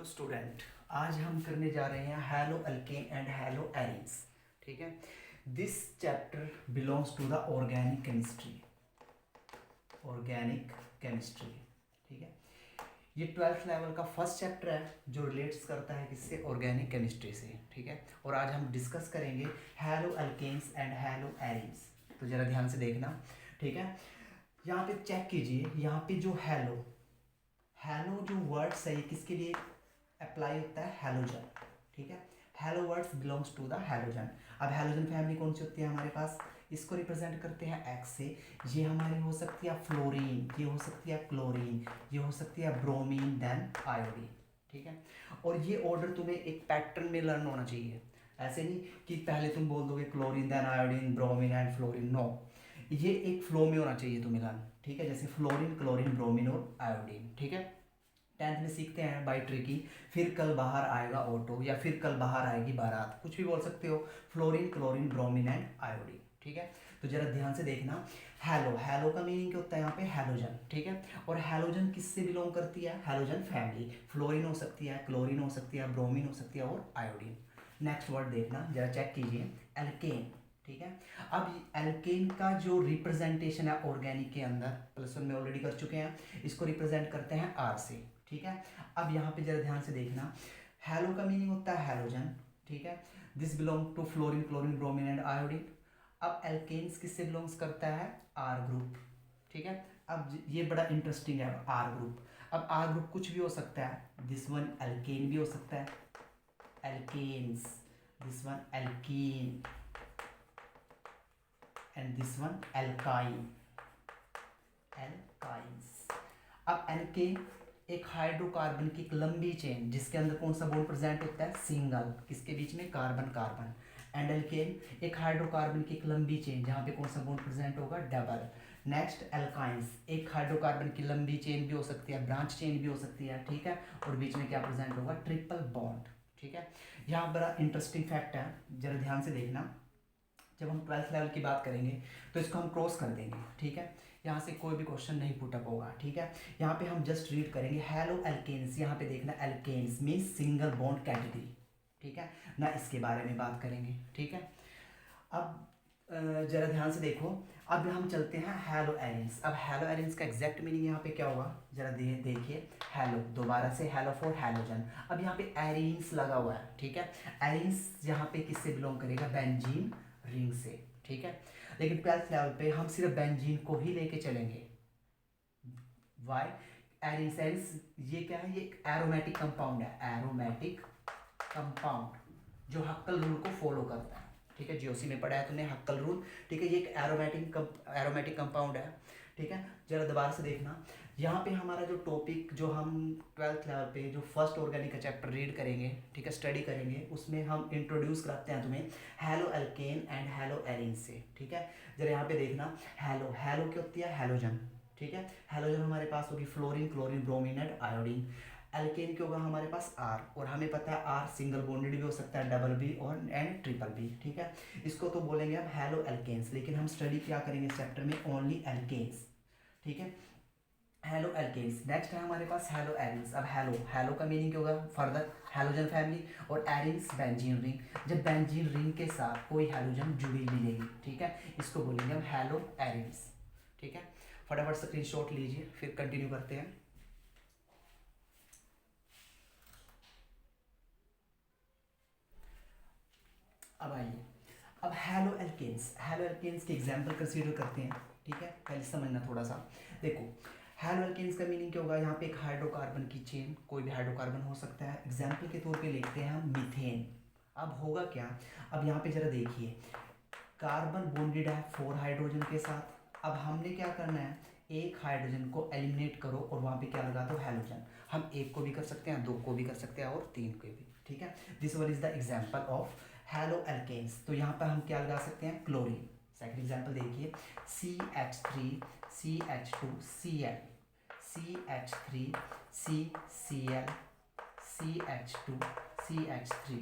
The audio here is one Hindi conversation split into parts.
स्टूडेंट, आज हम करने जा रहे हैं haloalkane and haloarenes. ठीक है, this chapter belongs to the organic chemistry. Organic chemistry, ठीक है, ये 12th लेवल का फर्स्ट चैप्टर है जो रिलेट्स करता है किससे, ऑर्गेनिक केमिस्ट्री से। ठीक है, और आज हम डिस्कस करेंगे haloalkanes and haloarenes. तो जरा ध्यान से देखना। ठीक है, यहाँ पे चेक कीजिए, यहाँ पे जो हैलो हैलो जो वर्ड्स है ये किसके लिए अप्लाई होता है, हैलोजन। ठीक है, halo words belongs to the halogen. अब हैलोजन फैमिली कौन सी होती है हमारे पास, इसको रिप्रेजेंट करते हैं एक्स से। ये हमारी हो सकती है फ्लोरीन, ये हो सकती है क्लोरीन, ये हो सकती है ब्रोमीन, देन आयोडीन। ठीक है, और ये ऑर्डर तुम्हें एक पैटर्न में लर्न होना चाहिए। ऐसे नहीं कि पहले तुम बोल दोगे chlorine then iodine bromine and fluorine, no, ये एक फ्लो में होना चाहिए तुम्हें लर्न। ठीक है, जैसे फ्लोरीन क्लोरीन ब्रोमीन और आयोडीन। ठीक है, 10th में सीखते हैं बाई ट्रिकी, फिर कल बाहर आएगा ऑटो, या फिर कल बाहर आएगी बारात, कुछ भी बोल सकते हो। Fluorine chlorine bromine and iodine. ठीक है, तो जरा ध्यान से देखना। हैलो, हैलो का मीनिंग क्या होता है यहाँ पे, हैलोजन। ठीक है, और हैलोजन किससे बिलोंग करती है, हैलोजन फैमिली। फ्लोरीन हो सकती है, क्लोरीन हो सकती है, ब्रोमीन हो सकती है और आयोडीन। नेक्स्ट वर्ड देखना, जरा चेक कीजिए, एल्केन। ठीक है, अब एल्केन का जो रिप्रेजेंटेशन है ऑर्गेनिक के अंदर, +1 में ऑलरेडी कर चुके हैं, इसको रिप्रेजेंट करते हैं आर से। ठीक है, अब यहाँ पे जरा ध्यान से देखना, हैलो का मीनिंग होता है हैलोजन। ठीक है, this belong to fluorine chlorine bromine and iodine. अब एल्केन्स किससे बिलोंग्स करता है, आर ग्रुप। ठीक है, अब ये बड़ा इंटरेस्टिंग है आर ग्रुप। अब आर ग्रुप कुछ भी हो सकता है, दिस वन एल्केन भी हो सकता है, alkanes, this one alkene and this one alkyne, alkynes. अब एल्केन एक हाइड्रोकार्बन की एक लंबी चेन जिसके अंदर कौन सा बॉन्ड प्रेजेंट होता है, सिंगल, किसके बीच में, कार्बन कार्बन। एंड एल्केन एक हाइड्रोकार्बन की एक लंबी चेन जहां पे कौन सा बॉन्ड प्रेजेंट होगा, डबल। नेक्स्ट एल्काइंस, एक हाइड्रोकार्बन की लंबी चेन भी हो सकती है, ब्रांच चेन भी हो सकती है। ठीक है, और बीच में क्या प्रेजेंट होगा, ट्रिपल बॉन्ड। ठीक है, यहाँ बड़ा इंटरेस्टिंग फैक्ट है, जरा ध्यान से देखना। जब हम 12th लेवल की बात करेंगे तो इसको हम क्रॉस कर देंगे। ठीक है, यहाँ से कोई भी क्वेश्चन नहीं पुटअप होगा। ठीक है, यहाँ पे हम जस्ट रीड करेंगे हैलो एल्केन्स। यहाँ पे देखना, alkanes means single bond category. ठीक है ना, इसके बारे में बात करेंगे। ठीक है, अब जरा ध्यान से देखो, अब हम चलते हैं हैलो एरीन्स। अब हैलो एरीन्स का एग्जैक्ट मीनिंग यहाँ पे क्या होगा, जरा देखिए, हैलो, दोबारा से हैलो फॉर हैलोजन। अब यहाँ पे एरीन्स लगा हुआ है। ठीक है, एरीन्स यहाँ पे किससे बिलोंग करेगा, बेंजीन रिंग से। ठीक है, लेकिन 12th लेवल पे हम सिर्फ बेंजीन को ही लेके चलेंगे। वाई, एरिसेंस, ये क्या है, ये एक एरोमेटिक कंपाउंड है, एरोमेटिक कंपाउंड जो हक्कल रूल को फॉलो करता है। ठीक है, जीओसी में पढ़ा है तुमने हक्कल रूल। ठीक है, ये एक एरोमेटिक कंपाउंड है। ठीक है, जरा दोबारा से देखना, यहाँ पे हमारा जो टॉपिक, जो हम 12th लेवल पे जो फर्स्ट ऑर्गेनिक का चैप्टर रीड करेंगे, ठीक है, स्टडी करेंगे, उसमें हम इंट्रोड्यूस कराते हैं तुम्हें hello alkene and hello arene से। ठीक है, जरा यहाँ पे देखना, हैलो, हैलो क्या होती है, हैलोजन। ठीक है, हैलोजन हमारे पास होगी fluorine chlorine bromine and iodine. Alkane क्या होगा हमारे पास, आर, और हमें पता है आर सिंगल बॉन्डेड भी हो सकता है, डबल भी और एंड ट्रिपल भी। ठीक है, इसको तो बोलेंगे अब हैलो एल्केन्स, लेकिन हम स्टडी क्या करेंगे इस चैप्टर में, ओनली एल्केन्स। ठीक है, हैलो एल्केन्स। नेक्स्ट है हमारे पास हैलो एरीन्स। अब हैलो, हैलो का मीनिंग क्या होगा, फर्दर हैलोजन फैमिली, और एरीन्स बेंजीन रिंग। जब बेंजीन रिंग के साथ कोई हैलोजन जुड़ी मिलेगी, ठीक है, इसको बोलेंगे हम हैलो एरीन्स। ठीक है, फटाफट स्क्रीनशॉट लीजिए, फिर कंटिन्यू करते हैं। अब आइए, अब हैलो एल्केन्स, हैलो एल्केन्स के एग्जाम्पल कंसीडर करते हैं। ठीक है, पहले समझना थोड़ा सा। देखो, हैलो एल्केन्स का मीनिंग क्या होगा, यहाँ पे एक हाइड्रोकार्बन की चेन, कोई भी हाइड्रोकार्बन हो सकता है। एग्जाम्पल के तौर पे लिखते हैं हम मीथेन। अब होगा क्या, अब यहाँ पे जरा देखिए, कार्बन बॉन्डेड है 4 हाइड्रोजन के साथ। अब हमने क्या करना है, एक हाइड्रोजन को एलिमिनेट करो और वहाँ पे क्या लगा दो, हैलोजन। हम एक को भी कर सकते हैं, 2 को भी कर सकते हैं और 3 को भी। ठीक है, this one is the example of haloalkanes. तो यहाँ पर हम क्या लगा सकते हैं, क्लोरीन। सेकंड एग्जाम्पल देखिए, CH3 CH2 Cl, CH3 CCl CH2 CH3।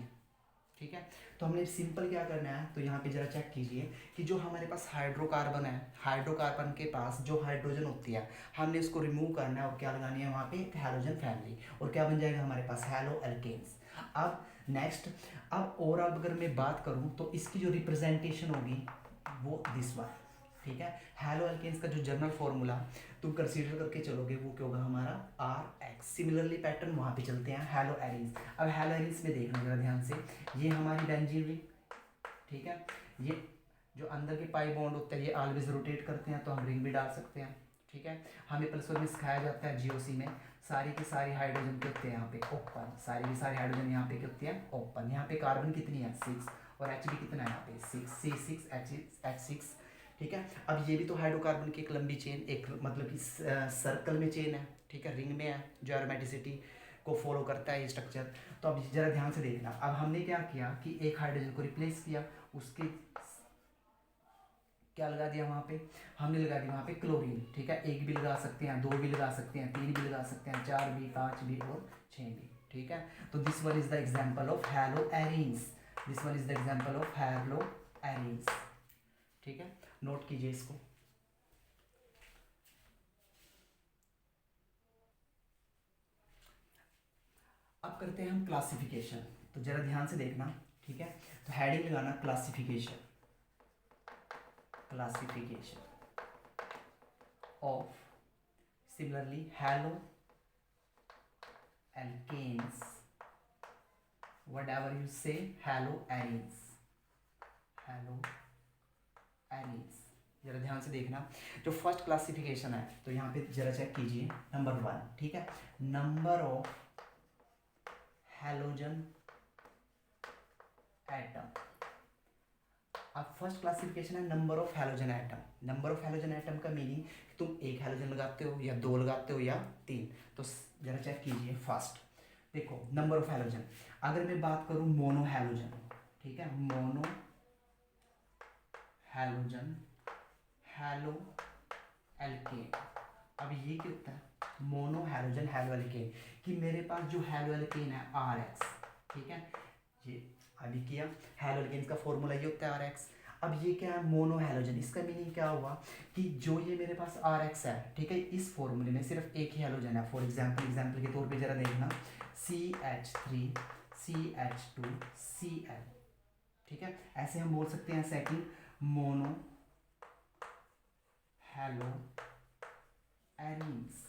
ठीक है। तो हमने सिंपल क्या करना है, तो यहाँ पे जरा चेक कीजिए कि जो हमारे पास हाइड्रोकार्बन है, हाइड्रोकार्बन के पास जो हाइड्रोजन होती है हमने उसको रिमूव करना है और क्या लगानी है वहाँ पे एक हैलोजन फैमिली, और क्या बन जाएगा हमारे पास हैलो एल्केन्स। अब नेक्स्ट, अब अगर मैं बात करूँ तो इसकी जो रिप्रेजेंटेशन होगी वो दिस वन। ठीक है, हैलो एल्केन्स का जो जनरल फॉर्मूला तुम कंसीडर करके चलोगे वो क्या होगा हमारा आर एक्स। सिमिलरली पैटर्न वहाँ पे चलते हैं हैलो एरिन्स। अब हैलो एरिन्स में देखना जरा ध्यान से, ये हमारी बेंजीन रिंग, ठीक है, ये जो अंदर के पाई बॉन्ड होते हैं ये ऑलवेज रोटेट करते हैं तो हम रिंग भी डाल सकते हैं। ठीक है, हमें प्लस में सिखाया जाता है जीओसी में सारी की सारी हाइड्रोजन के होते हैं यहाँ पे ओपन, सारी की सारी हाइड्रोजन यहाँ पे क्या होती है ओपन। यहाँ पे कार्बन कितनी है 6 और एच भी कितना है यहाँ पे 6, C6 H6। ठीक है, अब ये भी तो हाइड्रोकार्बन की एक लंबी चेन, एक मतलब कि सर्कल में चेन है, ठीक है, रिंग में है जो एरोमेटिसिटी को फॉलो करता है ये स्ट्रक्चर। तो अब जरा ध्यान से देखना, अब हमने क्या किया कि एक हाइड्रोजन को रिप्लेस किया, उसके क्या लगा दिया वहाँ पे, हमने लगा दिया वहाँ पे क्लोरीन। ठीक है, एक भी लगा सकते हैं, दो भी लगा सकते हैं, तीन भी लगा सकते हैं, चार भी, पाँच भी और छः भी। ठीक है, तो this one is the example of hello arenes, this one is the example of hello arenes. ठीक है, नोट कीजिए इसको। अब करते हैं हम क्लासिफिकेशन, तो जरा ध्यान से देखना। ठीक है, तो हेडिंग लगाना classification, classification of similarly hello alkanes, whatever you say, haloarenes, haloarenes। जरा ध्यान से देखना, जो फर्स्ट क्लासिफिकेशन है तो यहाँ पे जरा चेक कीजिए नंबर 1। ठीक है, नंबर ऑफ हैलोजन एटम। अब फर्स्ट क्लासिफिकेशन है number of halogen atom. Number of halogen atom का मीनिंग तुम एक हैलोजन लगाते हो या दो लगाते हो या तीन। तो जरा चेक कीजिए फर्स्ट, देखो नंबर ऑफ हैलोजन, अगर मैं बात करूं मोनो हैलोजन, ठीक है, मोनो हैलोजन, हैलो एल्केन। अब ये क्या होता है मोनो हैलोजन हैलो एल्केन, कि मेरे पास जो हैलो एल्केन है आर एक्स। ठीक है, ये अभी किया, हैलो एल्केन का फॉर्मूला ये होता है आर एक्स। अब ये क्या है मोनो हैलोजन, इसका मीनिंग क्या हुआ कि जो ये मेरे पास आर एक्स है, ठीक है, इस फॉर्मूले में सिर्फ एक ही हैलोजन है। फॉर एग्जाम्पल के तौर पे जरा देखना CH3 CH2 Cl। ठीक है, ऐसे हम बोल सकते हैं सेकंड मोनो हैलो एरीन्स।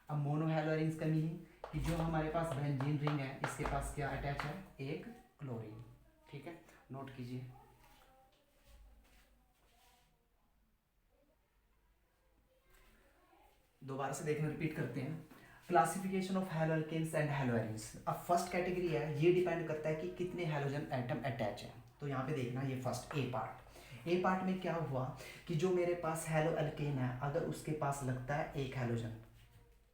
अब मोनो हैलो एरीन्स का मीनिंग कि जो हमारे पास बेंजीन रिंग है इसके पास क्या अटैच है एक क्लोरीन। ठीक है, नोट कीजिए। दोबारा से देखना, रिपीट करते हैं, classification of haloalkanes and haloarenes. अब फर्स्ट कैटेगरी है, ये डिपेंड करता है कि कितने हैलोजन एटम अटैच है। तो यहाँ पे देखना ये फर्स्ट ए पार्ट में क्या हुआ कि जो मेरे पास हैलो एल्केन है अगर उसके पास लगता है एक हैलोजन,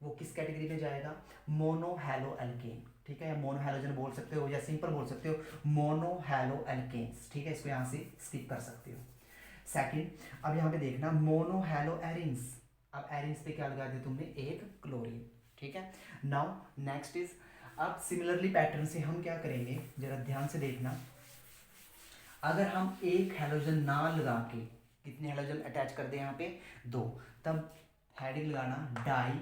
वो किस कैटेगरी में जाएगा मोनो हैलो एल्केन। ठीक है, या मोनो हैलोजन बोल सकते हो या सिंपल बोल सकते हो मोनो हैलो एल्केन्स। ठीक है, इसको यहाँ से स्किप कर सकते हो। सेकंड, अब यहाँ पे देखना मोनो हैलो एरीन्स। अब एरीन्स पे क्या लगा दिया तुमने एक क्लोरीन। ठीक है, नाउ नेक्स्ट इज, अब सिमिलरली पैटर्न से हम क्या करेंगे जरा ध्यान से देखना, अगर हम एक हैलोजन ना लगा के कितने हैलोजन अटैच कर दें यहाँ पे दो, तब हेडिंग लगाना die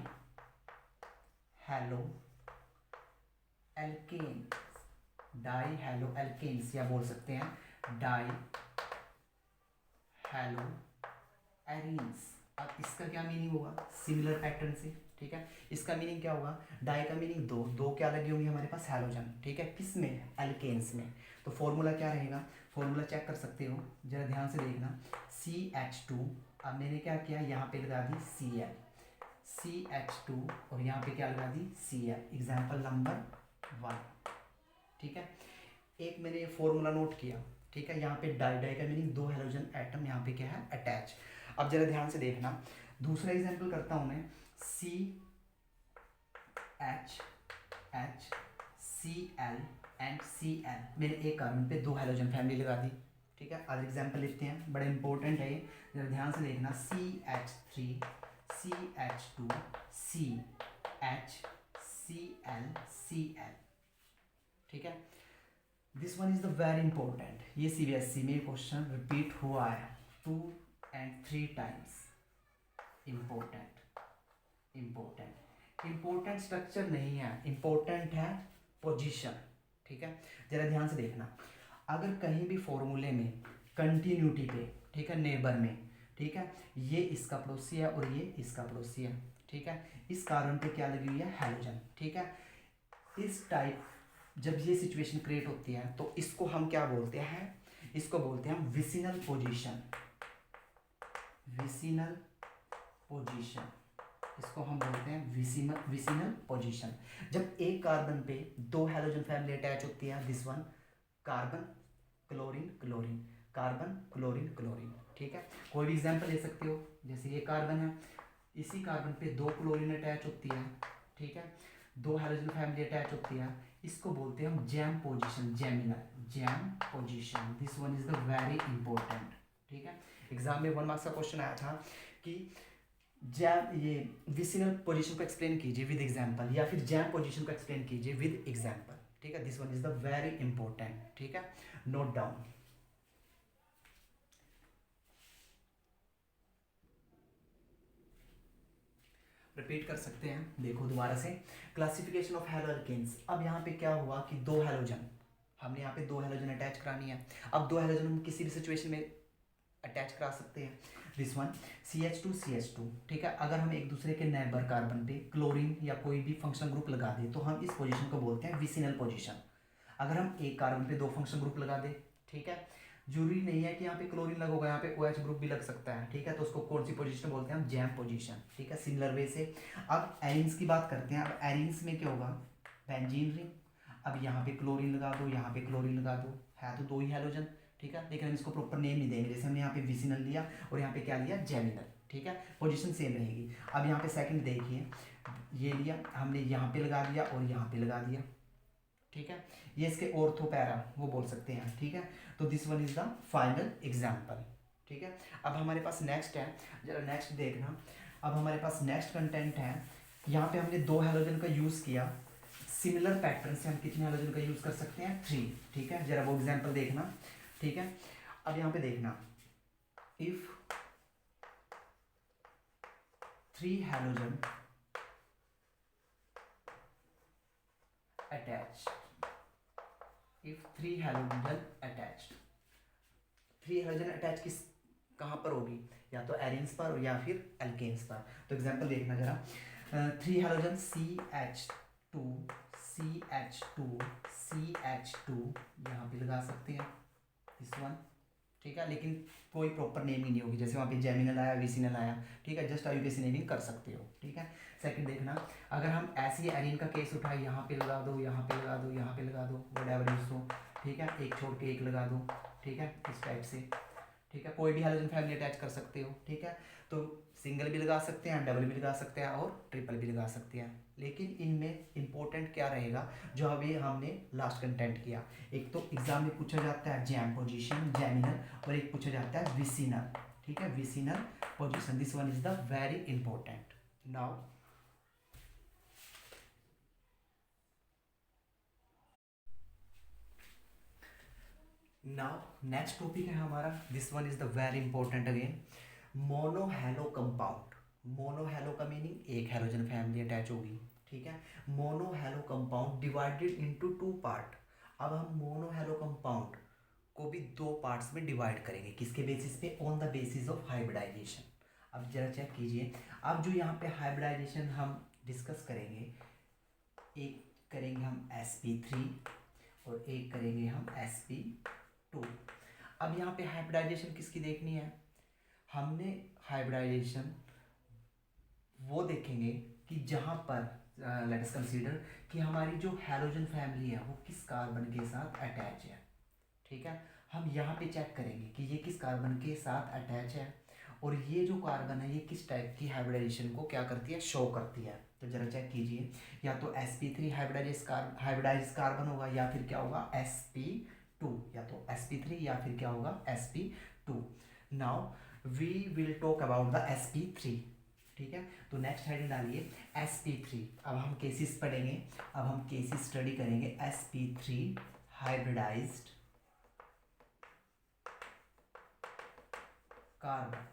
hello alkene, dihaloalkanes, या बोल सकते हैं डाई हैलो एरीन्स। अब इसका क्या मीनिंग होगा सिमिलर पैटर्न से। ठीक है, इसका मीनिंग क्या होगा, डाई का मीनिंग दो, दो क्या लगी होंगी हमारे पास हैलोजन। ठीक है, किस में एल्केन्स में। तो फॉर्मूला क्या रहेगा, फॉर्मूला चेक कर सकते हो, जरा ध्यान से देखना CH2। अब मैंने क्या किया यहाँ पे लगा दी Cl, CH2 और यहाँ पे क्या लगा दी Cl, एग्जाम्पल नंबर 1। ठीक है, एक मैंने फॉर्मूला नोट किया। ठीक है, यहाँ पे डाई का मीनिंग दो हेलोजन एटम यहाँ पे क्या है अटैच। अब जरा ध्यान से देखना, दूसरा एग्जाम्पल करता हूँ मैं CH Cl एंड Cl, मैंने एक कार्बन पे दो हेलोजन फैमिली लगा दी। ठीक है, अदर एग्जाम्पल लिखते हैं, बड़ा इंपॉर्टेंट है ये, जरा ध्यान से देखना CH3 CH2 CH Cl Cl। ठीक है, this one is the very important, ये CBSE में क्वेश्चन रिपीट हुआ है 2 and 3 times. Important important important structure नहीं है, इम्पोर्टेंट है पोजीशन। ठीक है, जरा ध्यान से देखना, अगर कहीं भी फॉर्मूले में कंटिन्यूटी पे, ठीक है, नेबर में, ठीक है, ये इसका पड़ोसी है और ये इसका पड़ोसी है, ठीक है, इस कारण पे क्या लगी हुई है, हैलोजन। ठीक है, इस टाइप जब ये सिचुएशन क्रिएट होती है तो इसको हम क्या बोलते हैं, इसको बोलते हैं विसिनल पोजीशन। विसिनल पोजीशन, इसको हम बोलते हैं विसिनल पोजीशन। जब एक कार्बन पे दो हैलोजन फैमिली अटैच होती है, this one carbon chlorine chlorine, carbon chlorine chlorine. ठीक है, कोई भी एग्जांपल ले सकते हो, जैसे ये कार्बन है, इसी कार्बन पे दो क्लोरीन अटैच होती है, ठीक है, दो हाइड्रोजन फैमिली अटैच होती है, इसको बोलते हैं हम jam position, geminal jam position. This one is the very important. ठीक है, एग्जाम में 1 मार्क्स का क्वेश्चन आया था कि जैम, ये विसिनल पोजीशन को एक्सप्लेन कीजिए विद एग्जांपल, या फिर जैम पोजीशन को एक्सप्लेन कीजिए विद एग्जांपल। ठीक है, this one is the very important. ठीक है, नोट डाउन। रिपीट कर सकते हैं, देखो दोबारा से, क्लासिफिकेशन ऑफ हैलोअल्केन्स। अब यहाँ पे क्या हुआ कि दो हैलोजन, हमने यहाँ पे दो हैलोजन अटैच करानी है। अब दो हैलोजन हम किसी भी सिचुएशन में अटैच करा सकते हैं। दिस वन CH2 ठीक है, अगर हम एक दूसरे के नेबर कार्बन पे क्लोरीन या कोई भी फंक्शनल ग्रुप लगा दें तो हम इस पोजीशन को बोलते हैं विसिनल पोजीशन। अगर हम एक कार्बन पे दो फंक्शनल ग्रुप लगा दें, ठीक है, जरूरी नहीं है कि यहाँ पे क्लोरीन लगा होगा, यहाँ पे OH ग्रुप भी लग सकता है। ठीक है, तो उसको कौन सी पोजीशन बोलते हैं हम, जैम पोजीशन। ठीक है, सिमिलर वे से अब एरिन्स की बात करते हैं। अब एरिन्स में क्या होगा, बेंजीन रिंग। अब यहाँ पे क्लोरीन लगा दो, यहाँ पे क्लोरीन लगा दो, है तो दो ही हैलोजन। ठीक है, लेकिन हम इसको प्रॉपर नेम नहीं देंगे, जैसे हमने यहाँ पे विसिनल लिया और यहाँ पे क्या लिया, जेमिनल। ठीक है, पोजीशन सेम रहेगी। अब यहाँ पे सेकंड देखिए, ये लिया हमने, यहाँ पे लगा दिया और यहाँ पे लगा दिया। ठीक है, ये इसके ऑर्थो पैरा वो बोल सकते हैं। ठीक है, तो this one is the final example. ठीक है, अब हमारे पास नेक्स्ट है, जरा नेक्स्ट देखना। अब हमारे पास नेक्स्ट कंटेंट है, यहाँ पे हमने दो हैलोजन का यूज़ किया, सिमिलर पैटर्न से हम कितने हैलोजन का यूज़ कर सकते हैं, 3। ठीक है, जरा वो एग्जाम्पल देखना। ठीक है, अब यहाँ पे देखना, if 3 halogen attached, if 3 halogen attached, 3 halogen attached किस, कहाँ पर होगी, या तो एरिन्स पर या फिर एल्केन्स पर। तो एग्जांपल देखना जरा, 3 हैलोजन CH2 CH2 यहाँ पे लगा सकते हैं, इस वन। ठीक है, लेकिन कोई प्रॉपर नेमिंग नहीं होगी, जैसे वहाँ पे जेमिनल आया, विसिनल आया। ठीक है, जस्ट IUPAC नेमिंग कर सकते हो। ठीक है, सेकंड देखना, अगर हम ऐसे ही एरिन का केस उठाए, यहाँ पे लगा दो, यहाँ पे लगा दो, यहाँ पे लगा दो, व्हाटएवर इज सो। ठीक है, एक छोड़ के एक लगा दो। ठीक है, इस टाइप से। ठीक है, कोई भी हैलोजन फैमिली अटैच कर सकते हो। ठीक है, तो सिंगल भी लगा सकते हैं, डबल भी लगा सकते हैं और ट्रिपल भी लगा सकते हैं। लेकिन इनमें इंपॉर्टेंट क्या रहेगा, जो अभी हमने लास्ट कंटेंट किया, एक तो एग्जाम में पूछा जाता है जैम पोजीशन, जेमिनल, और एक पूछा जाता है विसिनल। ठीक है, vicinal position, this one is the very important. Now next topic है हमारा, this one is the very important again, monohalo compound. Monohalo का मीनिंग एक हैलोजन फैमिली अटैच होगी। ठीक है, monohalo compound divided into 2 part. अब हम मोनोहैलो कंपाउंड को भी 2 पार्ट्स में डिवाइड करेंगे, किसके बेसिस पे, on the basis of hybridization. अब जरा चेक कीजिए, अब जो यहाँ पे हाइब्रिडाइजेशन हम डिस्कस करेंगे, एक करेंगे हम sp3 और एक करेंगे हम sp2। अब यहाँ पे हाइब्रिडाइजेशन किसकी देखनी है, हमने हाइब्रिडाइजेशन वो देखेंगे कि जहाँ पर लेट अस कंसीडर कि हमारी जो हैलोजन फैमिली है वो किस कार्बन के साथ अटैच है। ठीक है, हम यहाँ पे चेक करेंगे कि ये किस कार्बन के साथ अटैच है और ये जो कार्बन है ये किस टाइप की हाइब्रिडाइजेशन को क्या करती है, शो करती है। तो जरा चेक कीजिए, या तो sp3 हाइब्रिडाइज कार्बन होगा, या फिर क्या होगा sp2, या तो sp3 या फिर क्या होगा sp2। Now we will talk about the sp3। ठीक है, तो नेक्स्ट हेडिंग डालिए sp3। अब हम केसेस पढ़ेंगे, अब हम केसेस स्टडी करेंगे sp3 हाइब्रिडाइज्ड कार्बन,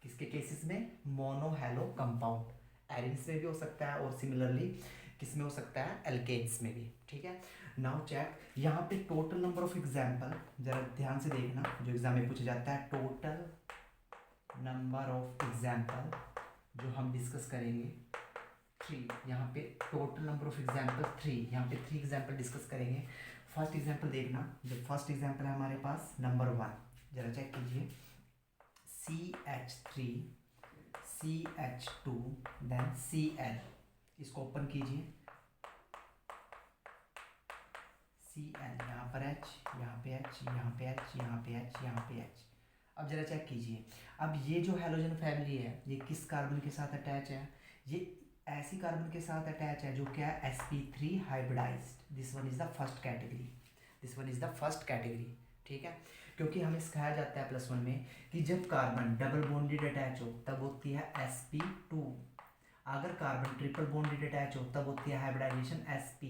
किसके केसेस में, मोनो हेलो कंपाउंड, एरिन्स में भी हो सकता है और सिमिलरली किस में हो सकता है, एल्केन्स में भी, ठीक है। नाउ चेक, यहाँ पे टोटल नंबर ऑफ एग्जाम्पल जरा ध्यान से देखना, जो एग्जाम में पूछा जाता है, टोटल नंबर ऑफ एग्जाम्पल जो हम डिस्कस करेंगे 3, यहाँ पे टोटल नंबर ऑफ एग्जाम्पल 3, यहाँ पे 3 एग्जाम्पल डिस्कस करेंगे। फर्स्ट एग्जाम्पल देखना, जो फर्स्ट एग्जाम्पल है हमारे पास नंबर 1, जरा चेक कीजिए, CH3 CH2 देन Cl, इसको ओपन कीजिए, Cl, यहाँ पर H, यहाँ पे H, यहाँ पे H, यहाँ पे H, यहाँ पे H। अब जरा चेक कीजिए, अब ये जो हैलोजन फैमिली है ये किस कार्बन के साथ अटैच है, ये ऐसी कार्बन के साथ अटैच है जो क्या है, sp3 hybridized, this one is the first category, this one is the first category, ठीक है। क्योंकि हमें सिखाया जाता है +1 में कि जब कार्बन डबल बॉन्डेड अटैच हो तब होती है sp2, अगर कार्बन ट्रिपल बॉन्डेड अटैच हो तब होती है हाइब्रिडाइजेशन sp,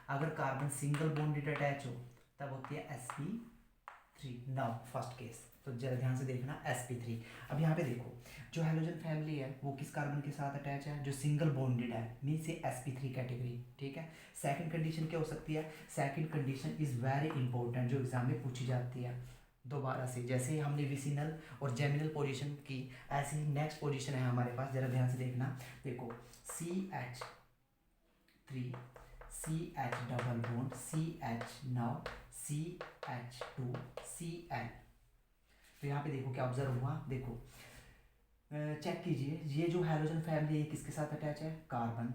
अगर कार्बन सिंगल बॉन्डेड अटैच हो तब होती है sp3। नाउ फर्स्ट केस, तो जरा ध्यान से देखना sp3। अब यहाँ पे देखो, जो हैलोजन फैमिली है वो किस कार्बन के साथ अटैच है, जो सिंगल बॉन्डेड है, मीन्स ये sp3 कैटेगरी, ठीक है। सेकंड कंडीशन क्या हो सकती है, second condition is very important, जो एग्जाम में पूछी जाती है दोबारा से, जैसे हमने विसिनल और जेमिनल पोजीशन की, ऐसे ही नेक्स्ट पोजीशन है हमारे पास, जरा ध्यान से देखना, देखो CH3 CH double bond CH, now CH2 Cl, तो यहाँ पे देखो क्या ऑब्जर्व हुआ, देखो चेक कीजिए, ये जो हैलोजन फैमिली है किसके साथ अटैच है, कार्बन,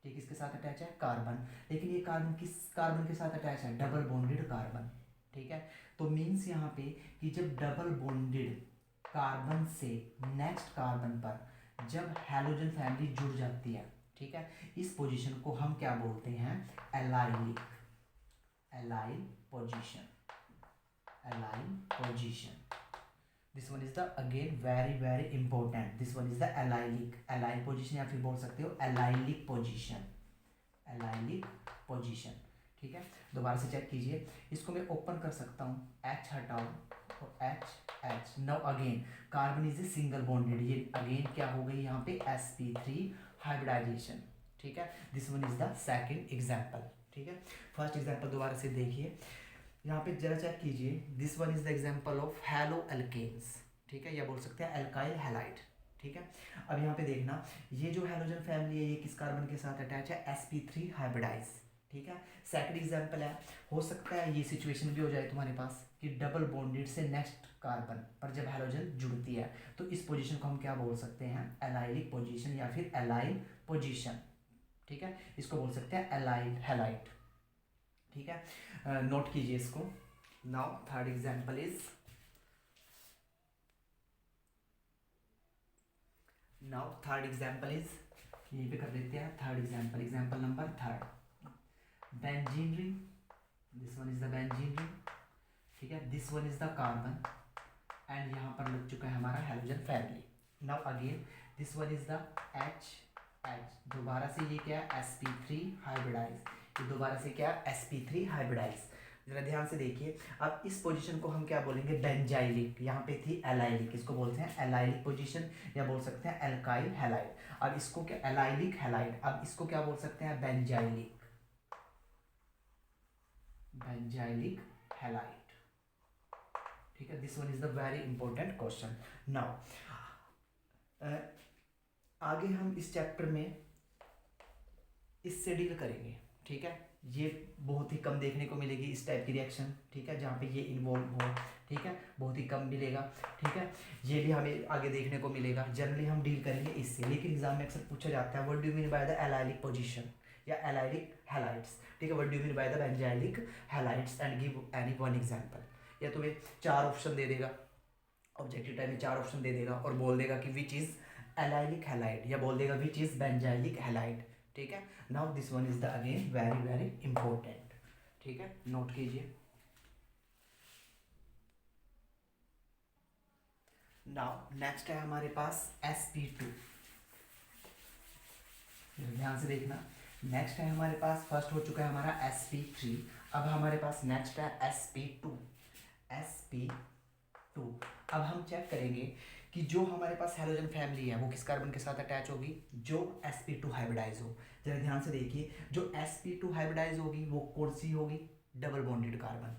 ये किसके साथ अटैच है, कार्बन, लेकिन ये कार्बन किस कार्बन के साथ अटैच है, डबल बॉन्डेड कार्बन, ठीक है। तो मीन्स यहाँ पे कि जब डबल बॉन्डेड कार्बन से नेक्स्ट कार्बन पर जब हैलोजन फैमिली जुड़ जाती है, ठीक है, इस पोजीशन को हम क्या बोलते हैं, allylic, allyl position, allyl position, this one is the again very important, this one is the allylic, allyl position या फिर बोल सकते हो एलाइलिक पोजीशन, एलाइलिक पोजीशन, ठीक है। दोबारा से चेक कीजिए, इसको मैं ओपन कर सकता हूँ, H हटाओ और H, now again carbon is a single bonded, ये अगेन क्या हो गई यहाँ पे sp3 हाइब्रिडाइजेशन, ठीक है। This one is the second example, ठीक है। फर्स्ट एग्जांपल दोबारा से देखिए, यहाँ पे जरा चेक कीजिए, this one is the example of haloalkanes, ठीक है, या बोल सकते हैं एल्काइल हैलाइड, ठीक है। अब यहाँ पे देखना, ये जो हैलोजन फैमिली है ये किस कार्बन के साथ अटैच है, sp3 हाइब्रिडाइज, ठीक है। सेकंड एग्जांपल है, हो सकता है ये सिचुएशन भी हो जाए तुम्हारे पास कि डबल बॉन्डेड से नेक्स्ट कार्बन पर जब हैलोजन जुड़ती है तो इस पोजीशन को हम क्या बोल सकते हैं, एलाइलिक पोजीशन या फिर एलाइल पोजीशन, ठीक है, इसको बोल सकते हैं एलाइल हैलाइड, ठीक है। नोट कीजिए इसको। Now third example is, now third example is, यहीं पे कर देते हैं third example, example number third, benzene ring, this one is the benzene ring, ठीक है, this one is the carbon and यहाँ पर लग चुका है हमारा halogen family. Now again this one is the H, दोबारा से ये क्या है, sp3 हाइब्रिडाइज, ये दोबारा से क्या है, sp3 हाइब्रिडाइज, जरा ध्यान से देखिए। अब इस पोजीशन को हम क्या बोलेंगे, बेंजाइलिक, यहाँ पे थी एलाइलिक, इसको बोलते हैं एलाइलिक पोजीशन या बोल सकते हैं एल्काइल हैलाइड, अब इसको क्या, एलाइलिक हैलाइड, अब इसको क्या बोल सकते हैं, बेंजाइलिक, बेंजाइलिक हैलाइड, ठीक है। This one is the very important question. Now आगे हम इस चैप्टर में इससे डील करेंगे, ठीक है, ये बहुत ही कम देखने को मिलेगी इस टाइप की रिएक्शन, ठीक है, जहाँ पे ये इन्वॉल्व हो, ठीक है, बहुत ही कम मिलेगा, ठीक है, ये भी हमें आगे देखने को मिलेगा, जनरली हम डील करेंगे इससे, लेकिन एग्जाम में अक्सर पूछा जाता है what do you mean by the allylic position या एलाइलिक हैलाइड्स, ठीक है, what do you mean by the benzylic halides and give any one example, या तुम्हें 4 ऑप्शन दे देगा, ऑब्जेक्टिव टाइप में 4 ऑप्शन दे देगा और बोल देगा कि विच इज एलाइलिक हैलाइड या बोल देगा विच इज बेंजाइलिक हैलाइड, ठीक है। Now this one is the again very important, ठीक है, नोट कीजिए। नाउ नेक्स्ट है हमारे पास sp2, ध्यान से देखना, नेक्स्ट है हमारे पास, फर्स्ट हो चुका है हमारा sp3। अब हमारे पास नेक्स्ट है sp2। sp2 अब हम चेक करेंगे कि जो हमारे पास हैलोजन फैमिली है वो किस कार्बन के साथ अटैच होगी, जो sp2 हाइब्रिडाइज हो। जरा ध्यान से देखिए, जो sp2 हाइब्रिडाइज होगी वो कौन सी होगी, डबल बॉन्डेड कार्बन।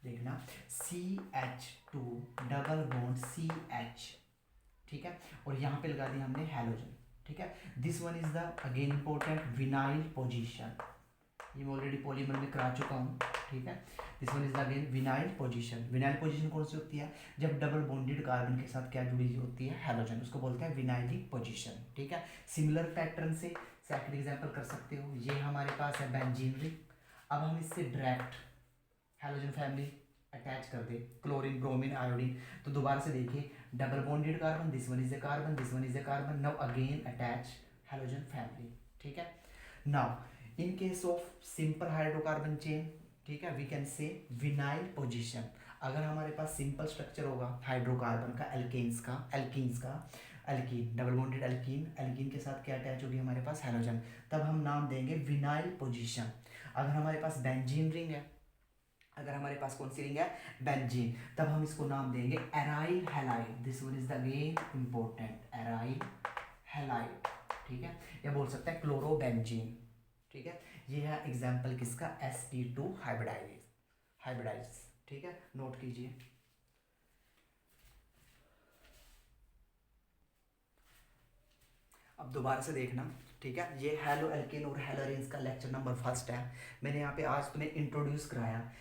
देखना CH2 डबल बॉन्ड CH, ठीक है, और यहाँ पे लगा दिया हमने हैलोजन, ठीक है। This one is the again important vinyl position, ये मैं ऑलरेडी पॉलीमर में करा चुका हूँ, ठीक है। This one is the again vinyl position. Vinyl position कौन सी होती है, जब डबल बॉन्डेड कार्बन के साथ क्या जुड़ी होती है, हैलोजन, उसको बोलते हैं विनाइलिक पोजीशन, ठीक है। सिमिलर पैटर्न से सेकंड एग्जांपल कर सकते हो, ये हमारे पास है बेंजीन रिंग। अब हम इससे डायरेक्ट हैलोजन फैमिली अटैच कर दे, क्लोरीन ब्रोमीन आयोडीन, तो दोबारा से देखिए double bonded carbon, this one is a carbon, this one is a carbon, now again attach halogen family, ठीक है। Now in case of simple hydrocarbon chain, ठीक है, we can say vinyl position. अगर हमारे पास सिंपल स्ट्रक्चर होगा हाइड्रोकार्बन का, एल्कीन्स का alkene, double bonded alkene, alkene के साथ क्या अटैच होगी हमारे पास, हैलोजन, तब हम नाम देंगे विनाइल पोजीशन। अगर हमारे पास बेंजीन रिंग है, अगर हमारे पास कौन सी रिंग है, बेंजीन, तब हम इसको नाम देंगे aryl halide. This one is the again important, aryl halide, ठीक है, या बोल सकते हैं क्लोरोबेंजीन, ठीक है। ये है एग्जाम्पल किसका, sp2 हाइब्रिडाइज, ठीक है, नोट कीजिए। अब दोबारा से देखना, ठीक है, ये हेलो एल्केन और हेलोरेन्स का लेक्चर नंबर फर्स्ट है। मैंने यहाँ पे आज तुम्हें इंट्रोड्यूस कराया,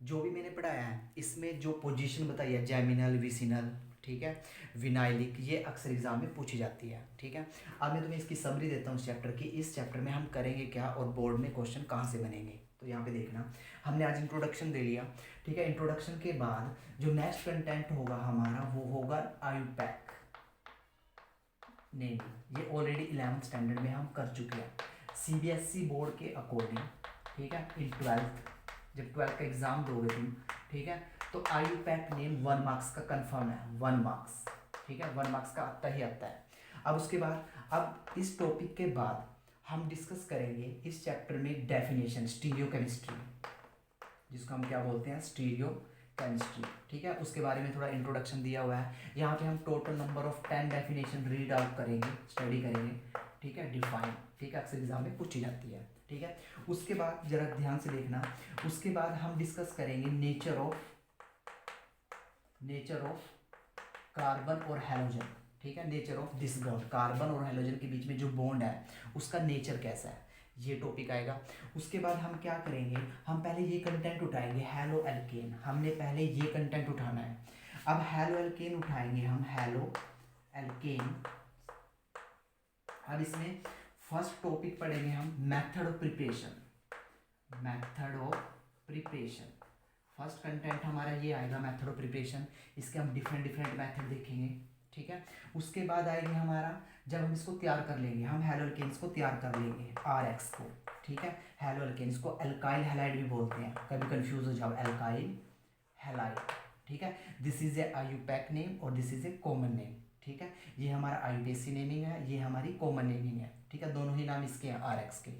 जो भी मैंने पढ़ाया है इसमें जो पोजीशन बताई है, जैमिनल, विसिनल, ठीक है, विनाइलिक, ये अक्सर एग्जाम में पूछी जाती है, ठीक है। अब मैं तुम्हें इसकी समरी देता हूँ इस चैप्टर की, इस चैप्टर में हम करेंगे क्या और बोर्ड में क्वेश्चन कहाँ से बनेंगे। तो यहाँ पे देखना, हमने आज इंट्रोडक्शन दे लिया, ठीक है। इंट्रोडक्शन के बाद जो नेक्स्ट कंटेंट होगा हमारा वो होगा आयुपैक नेम, ये ऑलरेडी 11th स्टैंडर्ड में हम कर चुके हैं सीबीएसई बोर्ड के अकॉर्डिंग, ठीक है। इन 12th, जब 12th का एग्जाम दोगे तुम, ठीक है, तो आयुपैक नेम 1 मार्क्स का कंफर्म है, 1 मार्क्स, ठीक है, 1 मार्क्स का आता ही आता है। अब उसके बाद, अब इस टॉपिक के बाद हम डिस्कस करेंगे इस चैप्टर में डेफिनेशन, स्टीरियो केमिस्ट्री, जिसको हम क्या बोलते हैं, स्टीरियो केमिस्ट्री, ठीक है, उसके बारे में थोड़ा इंट्रोडक्शन दिया हुआ है। यहाँ पे हम total number of 10 definition read out करेंगे, स्टडी करेंगे, ठीक है, डिफाइन, ठीक है, अक्सर एग्जाम में पूछी जाती है, ठीक है। उसके बाद जरा ध्यान से देखना, उसके बाद हम डिस्कस करेंगे नेचर ऑफ कार्बन और हैलोजन, ठीक है, nature of this bond, carbon और हैलोजन के बीच में जो बॉन्ड है उसका नेचर कैसा है, ये टॉपिक आएगा। उसके बाद हम क्या करेंगे, हम पहले ये कंटेंट उठाएंगे हैलो एल्केन, हमने पहले ये कंटेंट उठाना है। अब हैलो एल्केन उठाएंगे हम, हैलो एल्केन। अब इसमें फर्स्ट टॉपिक पढ़ेंगे हम method of preparation, method of preparation, first content हमारा ये आएगा मेथड ऑफ प्रिपरेशन। इसके हम डिफरेंट मेथड देखेंगे, ठीक है। उसके बाद आएंगे हमारा, जब हम इसको तैयार कर लेंगे, हम हैलो एल्केन्स को तैयार कर लेंगे, RX को, ठीक है, हैलो एल्केन्स को एल्काइल हैलाइड भी बोलते हैं, कभी कंफ्यूज हो जाओ, एल्काइल हैलाइड, ठीक है। This is a IUPAC name और this is a common name, ठीक है, ये हमारा आयुपेसी नेमिंग है, ये हमारी कॉमन नेमिंग है, ठीक है, दोनों ही नाम इसके हैं RX के।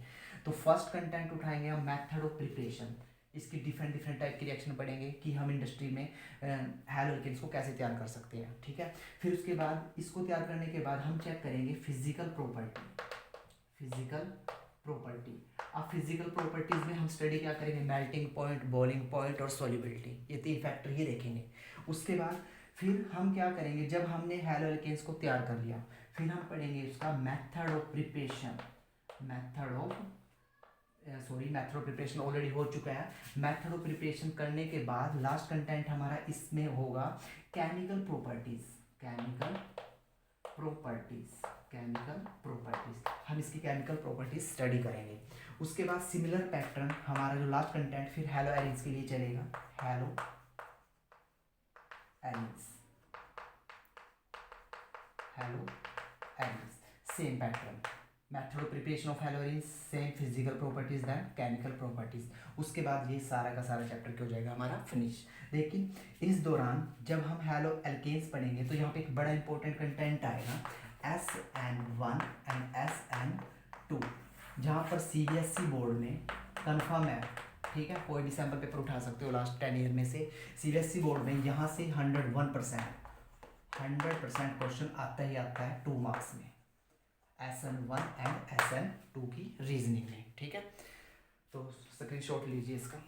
तो फर्स्ट कंटेंट उठाएंगे हम मेथड ऑफ प्रिपरेशन, इसकी डिफरेंट टाइप की रिएक्शन पढ़ेंगे कि हम इंडस्ट्री में हैलो एल्केन्स को कैसे तैयार कर सकते हैं, ठीक है। फिर उसके बाद इसको तैयार करने के बाद हम चेक करेंगे फिजिकल प्रॉपर्टी। अब फिजिकल प्रॉपर्टीज में हम स्टडी क्या करेंगे, मेल्टिंग पॉइंट, बॉइलिंग पॉइंट और सॉल्युबिलिटी, ये 3 फैक्टर ये देखेंगे। उसके बाद फिर हम क्या करेंगे, जब हमने हैलो एल्केन्स को तैयार कर लिया, फिर हम पढ़ेंगे उसका method of preparation, method of preparation already हो चुका है। मेथड ऑफ प्रिपरेशन करने के बाद लास्ट कंटेंट हमारा इसमें होगा केमिकल प्रॉपर्टीज, हम इसकी केमिकल प्रॉपर्टीज स्टडी करेंगे। उसके बाद सिमिलर पैटर्न हमारा जो लास्ट कंटेंट फिर हैलो एरिन्स के लिए चलेगा, haloarenes, same pattern, method of preparation of haloarenes, same physical properties then chemical properties. उसके बाद ये सारा का सारा चैप्टर क्या हो जाएगा हमारा फिनिश। लेकिन इस दौरान जब हम हैलो एल्केन्स पढ़ेंगे तो यहाँ पे एक बड़ा इंपॉर्टेंट कंटेंट आएगा, SN1 एंड SN2, जहाँ पर सीबीएसई बोर्ड में कन्फर्म है, ठीक है, कोई भी सैम्पल पेपर उठा सकते हो लास्ट 10 ईयर में से, सीबीएसई बोर्ड में यहाँ से 100% क्वेश्चन आता ही आता है 2 मार्क्स में, SN1 एंड SN2 की रीजनिंग में, ठीक है। तो स्क्रीनशॉट लीजिए इसका।